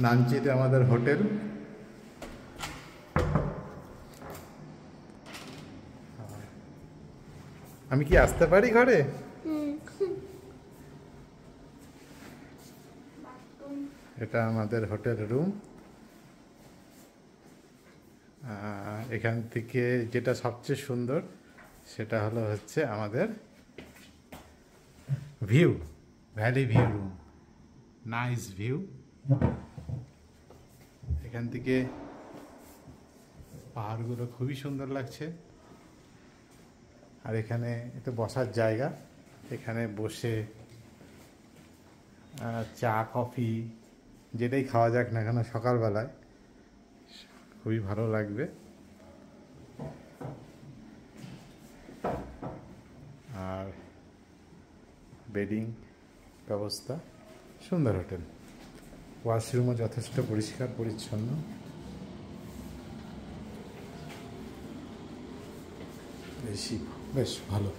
নানচিতে আমাদের হোটেল। আমি কি আসতে পারি ঘরে? এটা আমাদের হোটেল রুম। এখান থেকে যেটা সবচেয়ে সুন্দর সেটা হচ্ছে আমাদের view, valley view room, nice view. এখান থেকে পাহাড়গুলো খুবই সুন্দর লাগছে। আর এখানে একটু বসার জায়গা, এখানে বসে চা কফি যেটাই খাওয়া যাক না কেন সকালবেলায় খুবই ভালো লাগবে। আর বেডিং ব্যবস্থা সুন্দর হোটেল। ওয়াশরুমও যথেষ্ট পরিষ্কার পরিচ্ছন্ন। বেশ ভালো।